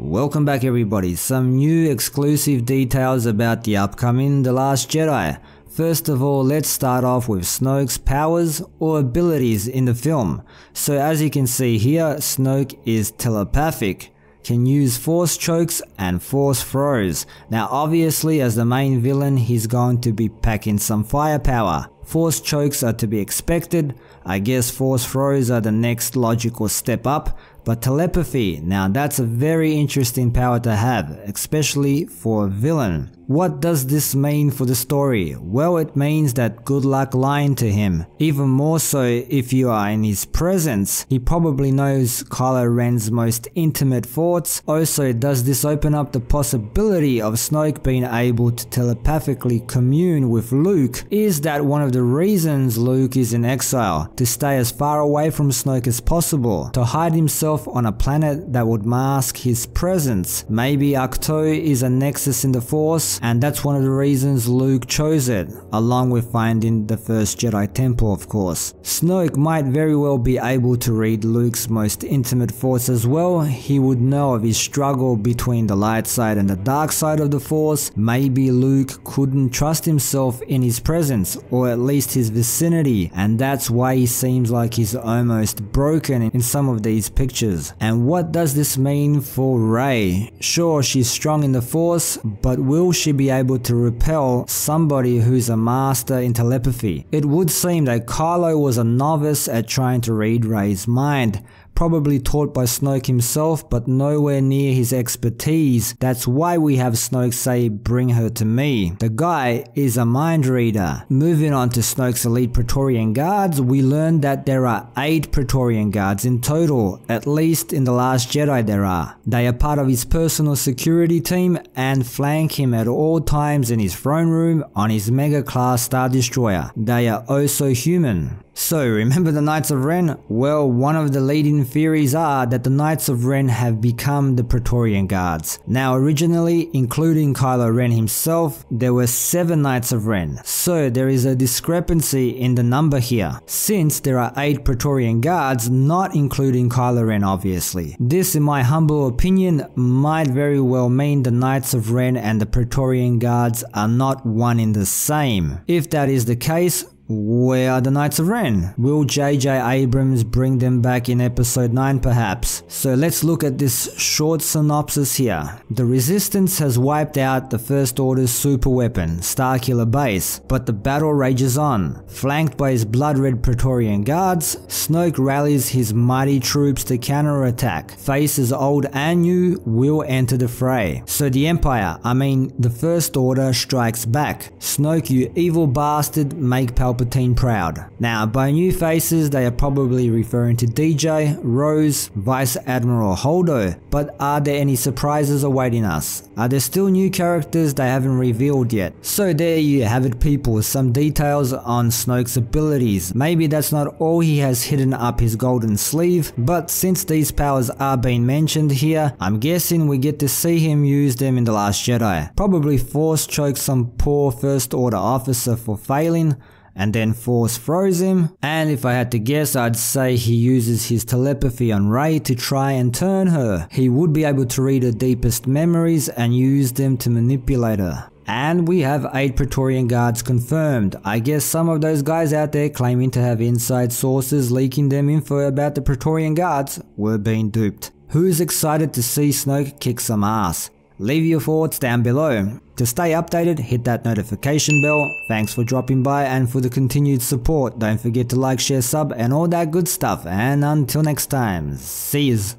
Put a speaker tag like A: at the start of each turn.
A: Welcome back everybody, some new exclusive details about the upcoming The Last Jedi. First of all, let's start off with Snoke's powers or abilities in the film. So as you can see here, Snoke is telepathic, can use force chokes and force throws. Now obviously as the main villain he's going to be packing some firepower. Force chokes are to be expected, I guess force throws are the next logical step up, but telepathy, now that's a very interesting power to have, especially for a villain. What does this mean for the story? Well, it means that good luck lying to him. Even more so if you are in his presence. He probably knows Kylo Ren's most intimate thoughts. Also, does this open up the possibility of Snoke being able to telepathically commune with Luke? Is that one of the reasons Luke is in exile? To stay as far away from Snoke as possible, to hide himself on a planet that would mask his presence. Maybe Ahch-To is a nexus in the Force, and that's one of the reasons Luke chose it, along with finding the first Jedi Temple of course. Snoke might very well be able to read Luke's most intimate thoughts as well. He would know of his struggle between the light side and the dark side of the Force. Maybe Luke couldn't trust himself in his presence, or at least his vicinity, and that's why he seems like he's almost broken in some of these pictures. And what does this mean for Rey? Sure, she's strong in the Force, but will she be able to repel somebody who's a master in telepathy? It would seem that Kylo was a novice at trying to read Rey's mind. Probably taught by Snoke himself, but nowhere near his expertise. That's why we have Snoke say, "Bring her to me." The guy is a mind reader. Moving on to Snoke's Elite Praetorian Guards, we learned that there are 8 Praetorian Guards in total, at least in The Last Jedi there are. They are part of his personal security team and flank him at all times in his throne room on his Mega Class Star Destroyer. They are also human. So, remember the Knights of Ren? Well, one of the leading theories are that the Knights of Ren have become the Praetorian Guards. Now originally, including Kylo Ren himself, there were 7 Knights of Ren. So there is a discrepancy in the number here, since there are 8 Praetorian Guards, not including Kylo Ren obviously. This, in my humble opinion, might very well mean the Knights of Ren and the Praetorian Guards are not one in the same. If that is the case, where are the Knights of Ren? Will J.J. Abrams bring them back in episode 9 perhaps? So let's look at this short synopsis here. The Resistance has wiped out the First Order's super weapon, Starkiller Base, but the battle rages on. Flanked by his blood-red Praetorian Guards, Snoke rallies his mighty troops to counter-attack. Faces old and new will enter the fray. So the Empire, the First Order strikes back. Snoke, you evil bastard, make Palpatine proud. Now, by new faces, they are probably referring to DJ, Rose, Vice Admiral Holdo, but are there any surprises awaiting us? Are there still new characters they haven't revealed yet? So there you have it people, some details on Snoke's abilities. Maybe that's not all he has hidden up his golden sleeve, but since these powers are being mentioned here, I'm guessing we get to see him use them in The Last Jedi. Probably force choke some poor First Order officer for failing, and then force throws him. And if I had to guess, I'd say he uses his telepathy on Rey to try and turn her. He would be able to read her deepest memories and use them to manipulate her. And we have 8 Praetorian Guards confirmed. I guess some of those guys out there claiming to have inside sources leaking them info about the Praetorian Guards were being duped. Who's excited to see Snoke kick some ass? Leave your thoughts down below. To stay updated, hit that notification bell. Thanks for dropping by and for the continued support. Don't forget to like, share, sub and all that good stuff. And until next time, see yous.